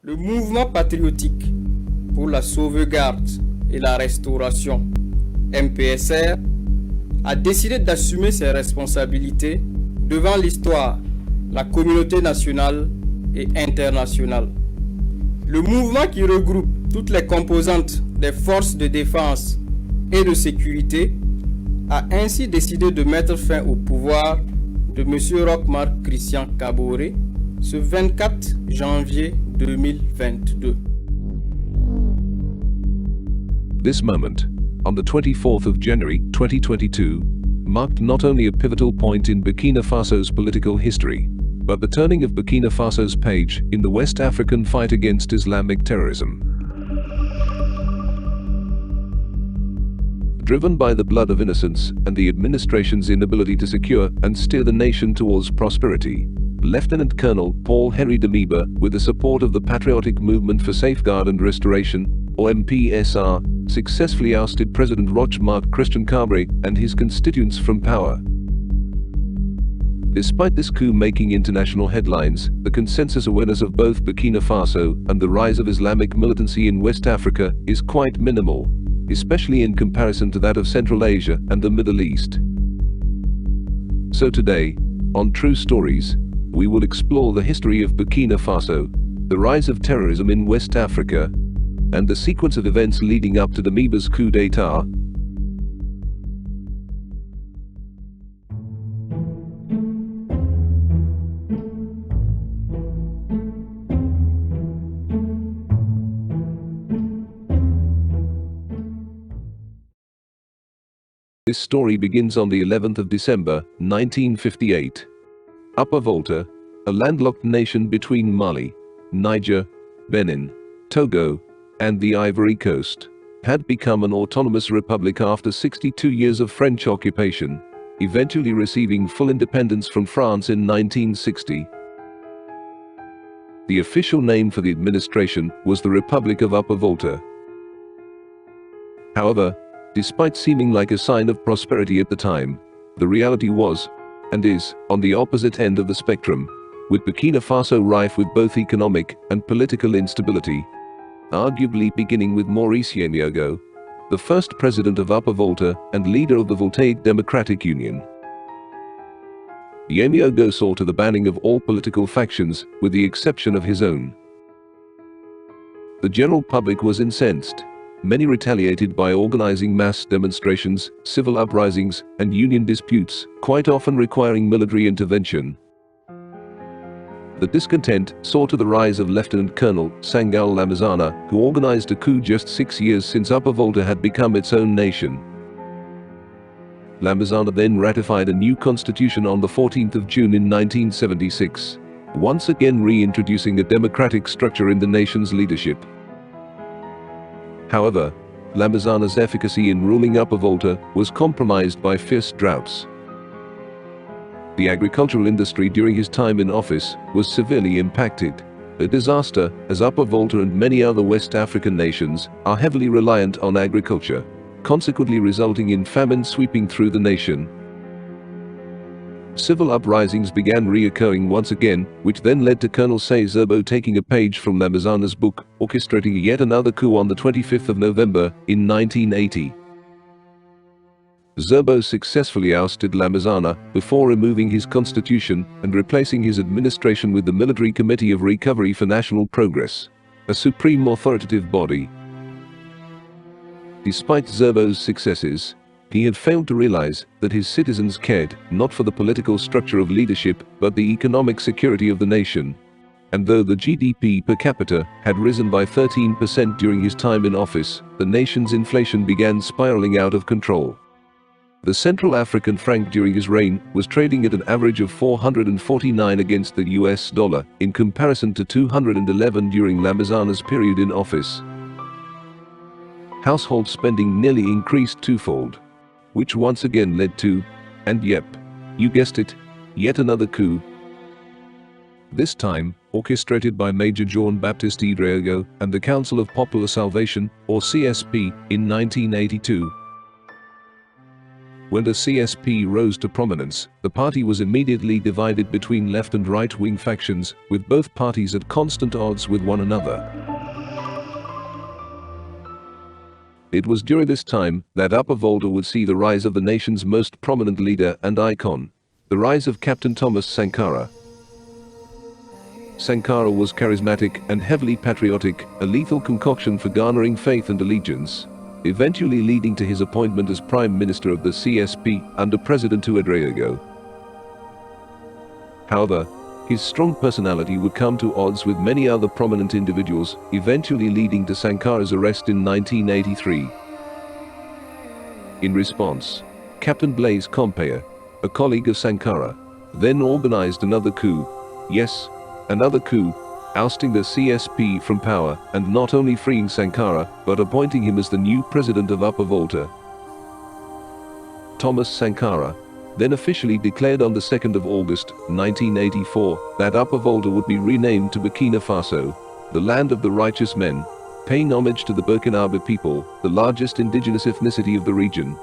Le mouvement patriotique pour la sauvegarde et la restauration, MPSR, a décidé d'assumer ses responsabilités devant l'histoire, la communauté nationale et internationale. Le mouvement qui regroupe toutes les composantes des forces de défense et de sécurité a ainsi décidé de mettre fin au pouvoir de M. Roch-Marc Christian Kaboré ce 24 janvier 2022. This moment, on the 24th of January 2022, marked not only a pivotal point in Burkina Faso's political history, but the turning of Burkina Faso's page in the West African fight against Islamic terrorism. Driven by the blood of innocents and the administration's inability to secure and steer the nation towards prosperity, Lieutenant Colonel Paul-Henri Damiba, with the support of the Patriotic Movement for Safeguard and Restoration, or MPSR, successfully ousted President Roch-Marc Christian Kaboré and his constituents from power. Despite this coup making international headlines, the consensus awareness of both Burkina Faso and the rise of Islamic militancy in West Africa is quite minimal, especially in comparison to that of Central Asia and the Middle East. So today, on True Stories, we will explore the history of Burkina Faso, the rise of terrorism in West Africa, and the sequence of events leading up to Damiba's coup d'état. This story begins on the 11th of December, 1958. Upper Volta, a landlocked nation between Mali, Niger, Benin, Togo, and the Ivory Coast, had become an autonomous republic after 62 years of French occupation, eventually receiving full independence from France in 1960. The official name for the administration was the Republic of Upper Volta. However, despite seeming like a sign of prosperity at the time, the reality was, and is, on the opposite end of the spectrum, with Burkina Faso rife with both economic and political instability, arguably beginning with Maurice Yemiago, the first president of Upper Volta and leader of the Voltaic Democratic Union. Yemiago saw to the banning of all political factions, with the exception of his own. The general public was incensed. Many retaliated by organizing mass demonstrations, civil uprisings, and union disputes, quite often requiring military intervention. The discontent saw to the rise of Lieutenant Colonel Sangal Lamazana, who organized a coup just 6 years since Upper Volta had become its own nation. Lamazana then ratified a new constitution on the 14th of June in 1976, once again reintroducing a democratic structure in the nation's leadership. However, Lamazana's efficacy in ruling Upper Volta was compromised by fierce droughts. The agricultural industry during his time in office was severely impacted, a disaster as Upper Volta and many other West African nations are heavily reliant on agriculture, consequently resulting in famine sweeping through the nation. Civil uprisings began reoccurring once again, which then led to Colonel Zerbo taking a page from Lamazana's book, orchestrating yet another coup on the 25th of November in 1980. Zerbo successfully ousted Lamazana before removing his constitution and replacing his administration with the Military Committee of Recovery for National Progress, a supreme authoritative body. Despite Zerbo's successes, he had failed to realize that his citizens cared not for the political structure of leadership but the economic security of the nation. And though the GDP per capita had risen by 13% during his time in office, the nation's inflation began spiraling out of control. The Central African franc during his reign was trading at an average of 449 against the US dollar, in comparison to 211 during Lamazana's period in office. Household spending nearly increased twofold, which once again led to, and yep, you guessed it, yet another coup. This time, orchestrated by Major Jean-Baptiste Idriago and the Council of Popular Salvation, or CSP, in 1982. When the CSP rose to prominence, the party was immediately divided between left and right-wing factions, with both parties at constant odds with one another. It was during this time that Upper Volta would see the rise of the nation's most prominent leader and icon, the rise of Captain Thomas Sankara. Sankara was charismatic and heavily patriotic, a lethal concoction for garnering faith and allegiance, eventually leading to his appointment as Prime Minister of the CSP under President Ouedraogo. However, his strong personality would come to odds with many other prominent individuals, eventually leading to Sankara's arrest in 1983. In response, Captain Blaise Compaore, a colleague of Sankara, then organized another coup. Yes, another coup, ousting the CSP from power and not only freeing Sankara, but appointing him as the new president of Upper Volta. Thomas Sankara then officially declared on the 2nd of August, 1984, that Upper Volta would be renamed to Burkina Faso, the land of the righteous men, paying homage to the Burkinabe people, the largest indigenous ethnicity of the region.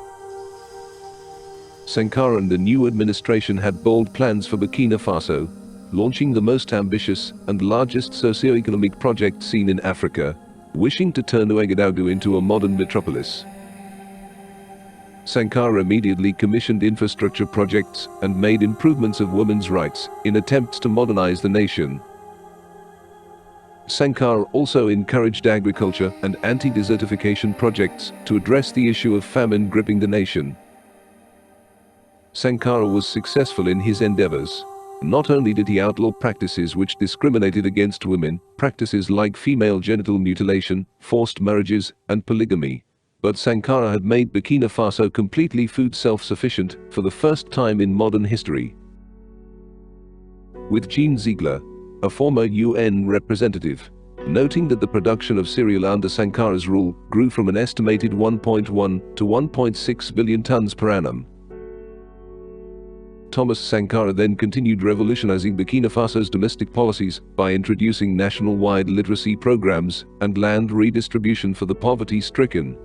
Sankara and the new administration had bold plans for Burkina Faso, launching the most ambitious and largest socio-economic project seen in Africa, wishing to turn Ouagadougou into a modern metropolis. Sankara immediately commissioned infrastructure projects and made improvements of women's rights in attempts to modernize the nation. Sankara also encouraged agriculture and anti-desertification projects to address the issue of famine gripping the nation. Sankara was successful in his endeavors. Not only did he outlaw practices which discriminated against women, practices like female genital mutilation, forced marriages, and polygamy, but Sankara had made Burkina Faso completely food self-sufficient for the first time in modern history. With Jean Ziegler, a former UN representative, noting that the production of cereal under Sankara's rule grew from an estimated 1.1 to 1.6 billion tons per annum. Thomas Sankara then continued revolutionizing Burkina Faso's domestic policies by introducing national-wide literacy programs and land redistribution for the poverty-stricken.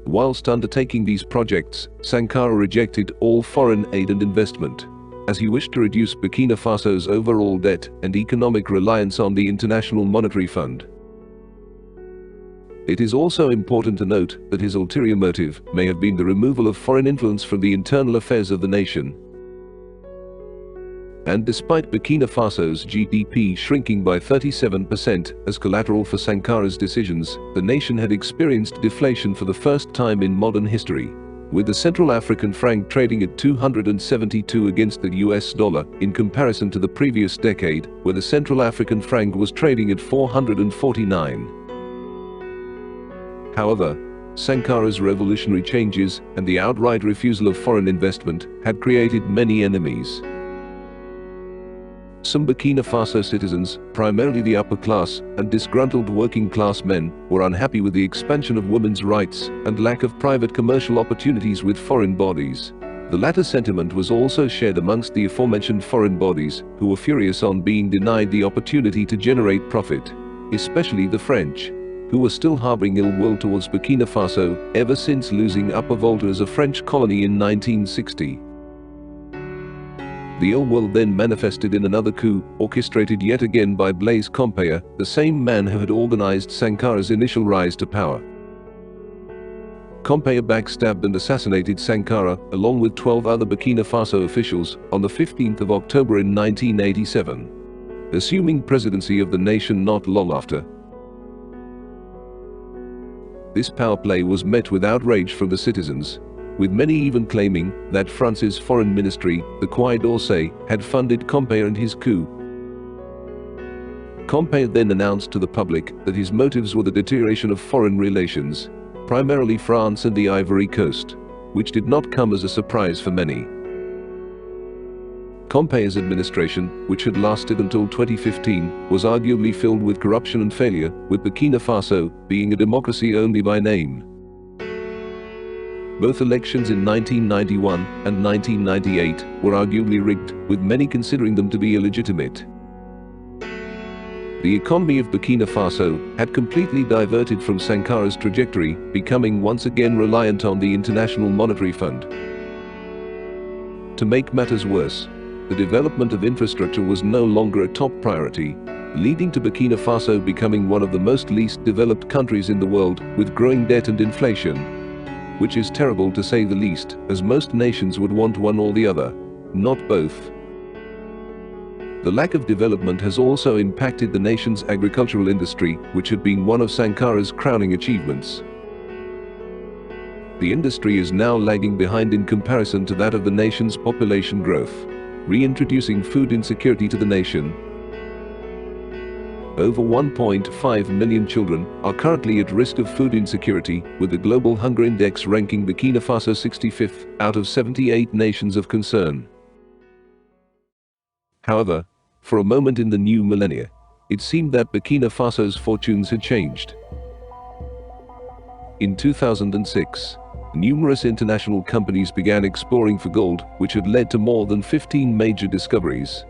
Whilst undertaking these projects, Sankara rejected all foreign aid and investment, as he wished to reduce Burkina Faso's overall debt and economic reliance on the International Monetary Fund. It is also important to note that his ulterior motive may have been the removal of foreign influence from the internal affairs of the nation. And despite Burkina Faso's GDP shrinking by 37% as collateral for Sankara's decisions, the nation had experienced deflation for the first time in modern history, with the Central African franc trading at 272 against the US dollar in comparison to the previous decade, where the Central African franc was trading at 449. However, Sankara's revolutionary changes and the outright refusal of foreign investment had created many enemies. Some Burkina Faso citizens, primarily the upper class and disgruntled working class men, were unhappy with the expansion of women's rights and lack of private commercial opportunities with foreign bodies. The latter sentiment was also shared amongst the aforementioned foreign bodies, who were furious on being denied the opportunity to generate profit, especially the French, who were still harboring ill will towards Burkina Faso ever since losing Upper Volta as a French colony in 1960. The ill will then manifested in another coup, orchestrated yet again by Blaise Compaore, the same man who had organized Sankara's initial rise to power. Compaore backstabbed and assassinated Sankara, along with 12 other Burkina Faso officials, on the 15th of October in 1987, assuming presidency of the nation not long after. This power play was met with outrage from the citizens, with many even claiming that France's foreign ministry, the Quai d'Orsay, had funded Compaore and his coup. Compaore then announced to the public that his motives were the deterioration of foreign relations, primarily France and the Ivory Coast, which did not come as a surprise for many. Compaore's administration, which had lasted until 2015, was arguably filled with corruption and failure, with Burkina Faso being a democracy only by name. Both elections in 1991 and 1998 were arguably rigged, with many considering them to be illegitimate. The economy of Burkina Faso had completely diverted from Sankara's trajectory, becoming once again reliant on the International Monetary Fund. To make matters worse, the development of infrastructure was no longer a top priority, leading to Burkina Faso becoming one of the most least developed countries in the world, with growing debt and inflation. Which is terrible to say the least, as most nations would want one or the other, not both. The lack of development has also impacted the nation's agricultural industry, which had been one of Sankara's crowning achievements. The industry is now lagging behind in comparison to that of the nation's population growth, reintroducing food insecurity to the nation. Over 1.5 million children are currently at risk of food insecurity, with the Global Hunger Index ranking Burkina Faso 65th out of 78 nations of concern. However, for a moment in the new millennia, it seemed that Burkina Faso's fortunes had changed. In 2006, numerous international companies began exploring for gold, which had led to more than 15 major discoveries.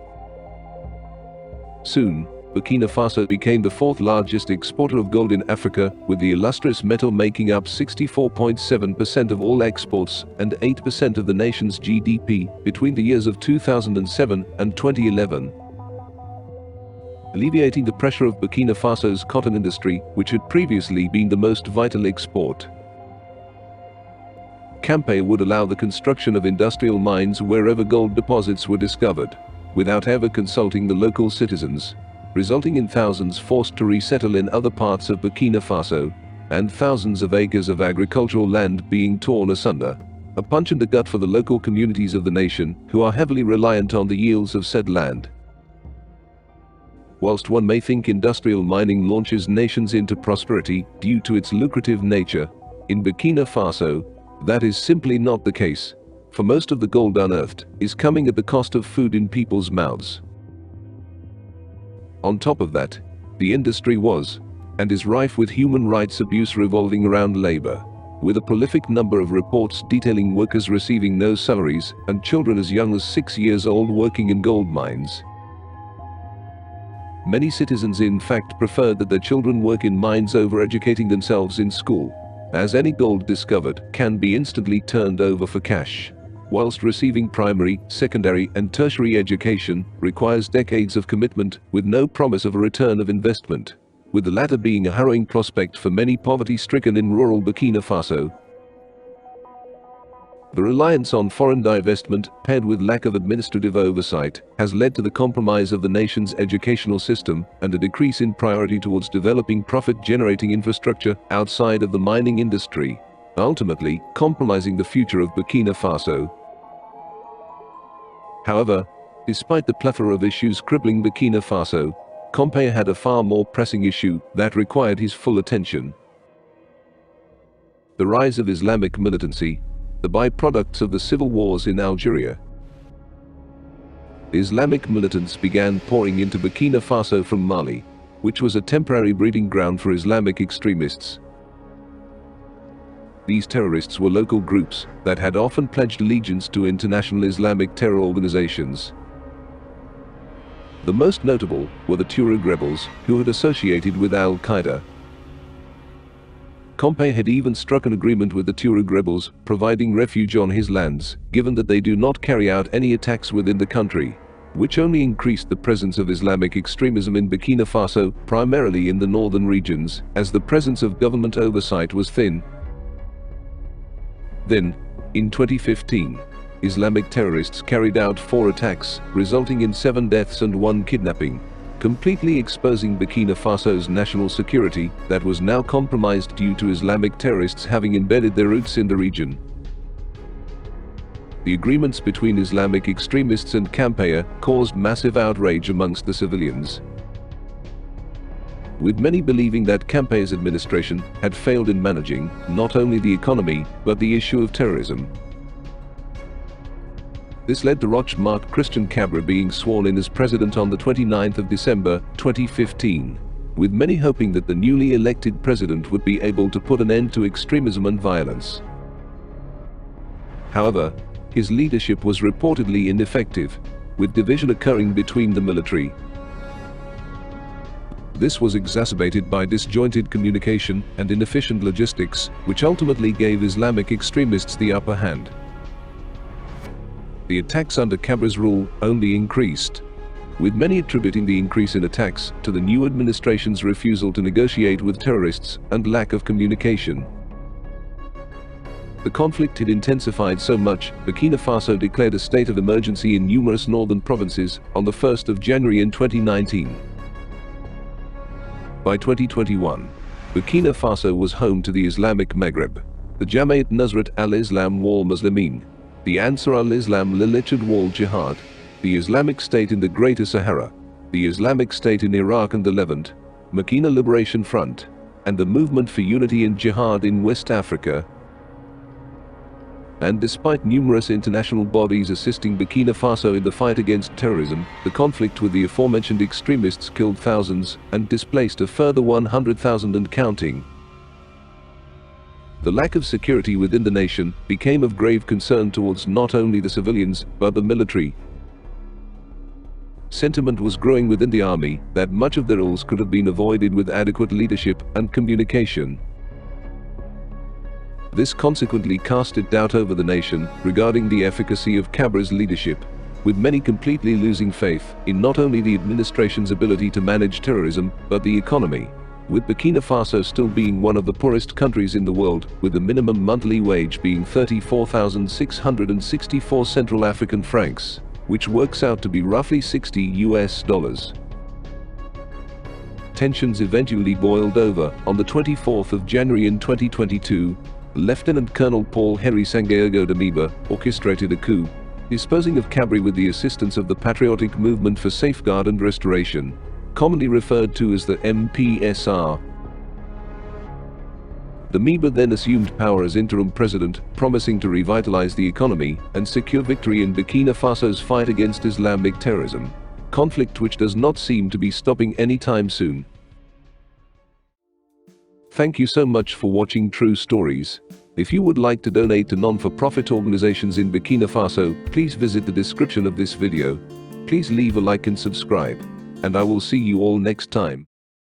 Soon, Burkina Faso became the fourth largest exporter of gold in Africa, with the illustrious metal making up 64.7% of all exports and 8% of the nation's GDP between the years of 2007 and 2011. Alleviating the pressure of Burkina Faso's cotton industry, which had previously been the most vital export. Compaoré would allow the construction of industrial mines wherever gold deposits were discovered, without ever consulting the local citizens, resulting in thousands forced to resettle in other parts of Burkina Faso, and thousands of acres of agricultural land being torn asunder. A punch in the gut for the local communities of the nation, who are heavily reliant on the yields of said land. Whilst one may think industrial mining launches nations into prosperity due to its lucrative nature, in Burkina Faso, that is simply not the case, for most of the gold unearthed is coming at the cost of food in people's mouths. On top of that, the industry was, and is rife with human rights abuse revolving around labor, with a prolific number of reports detailing workers receiving no salaries and children as young as 6 years old working in gold mines. Many citizens in fact prefer that their children work in mines over educating themselves in school, as any gold discovered can be instantly turned over for cash, whilst receiving primary, secondary and tertiary education requires decades of commitment with no promise of a return of investment, with the latter being a harrowing prospect for many poverty-stricken in rural Burkina Faso. The reliance on foreign divestment, paired with lack of administrative oversight, has led to the compromise of the nation's educational system and a decrease in priority towards developing profit-generating infrastructure outside of the mining industry, ultimately compromising the future of Burkina Faso. However, despite the plethora of issues crippling Burkina Faso, Compaoré had a far more pressing issue that required his full attention. The rise of Islamic militancy, the byproducts of the civil wars in Algeria. Islamic militants began pouring into Burkina Faso from Mali, which was a temporary breeding ground for Islamic extremists. These terrorists were local groups that had often pledged allegiance to international Islamic terror organizations. The most notable were the Tuareg rebels, who had associated with al-qaeda. Compaoré had even struck an agreement with the Tuareg rebels, providing refuge on his lands, given that they do not carry out any attacks within the country, which only increased the presence of Islamic extremism in Burkina Faso, primarily in the northern regions, as the presence of government oversight was thin. Then, in 2015, Islamic terrorists carried out 4 attacks, resulting in 7 deaths and 1 kidnapping, completely exposing Burkina Faso's national security that was now compromised due to Islamic terrorists having embedded their roots in the region. The agreements between Islamic extremists and Compaoré caused massive outrage amongst the civilians, with many believing that Compaoré's administration had failed in managing not only the economy but the issue of terrorism. This led to Roch-Marc Christian Cabra being sworn in as president on the 29th of December 2015, with many hoping that the newly elected president would be able to put an end to extremism and violence. However, his leadership was reportedly ineffective, with division occurring between the military This was exacerbated by disjointed communication and inefficient logistics, which ultimately gave Islamic extremists the upper hand. The attacks under Compaoré's rule only increased, with many attributing the increase in attacks to the new administration's refusal to negotiate with terrorists and lack of communication. The conflict had intensified so much, Burkina Faso declared a state of emergency in numerous northern provinces on the 1st of January in 2019. By 2021, Burkina Faso was home to the Islamic Maghreb, the Jamaat Nusrat al-Islam wal Muslimin, the Ansar al-Islam Lilichad wal Jihad, the Islamic State in the Greater Sahara, the Islamic State in Iraq and the Levant, Burkina Liberation Front, and the Movement for Unity and Jihad in West Africa. And despite numerous international bodies assisting Burkina Faso in the fight against terrorism, the conflict with the aforementioned extremists killed thousands and displaced a further 100,000 and counting. The lack of security within the nation became of grave concern towards not only the civilians but the military. Sentiment was growing within the army that much of the ills could have been avoided with adequate leadership and communication. This consequently casted doubt over the nation regarding the efficacy of Compaoré's leadership, with many completely losing faith in not only the administration's ability to manage terrorism but the economy, with Burkina Faso still being one of the poorest countries in the world, with the minimum monthly wage being 34,664 Central African francs, which works out to be roughly $60. Tensions eventually boiled over on the 24th of January in 2022. Lieutenant Colonel Paul-Henri Sandaogo Damiba orchestrated a coup, disposing of Compaoré with the assistance of the Patriotic Movement for Safeguard and Restoration, commonly referred to as the MPSR. Damiba then assumed power as interim president, promising to revitalize the economy and secure victory in Burkina Faso's fight against Islamic terrorism, conflict which does not seem to be stopping anytime soon. Thank you so much for watching True Stories. If you would like to donate to non-for-profit organizations in Burkina Faso, please visit the description of this video. Please leave a like and subscribe, and I will see you all next time.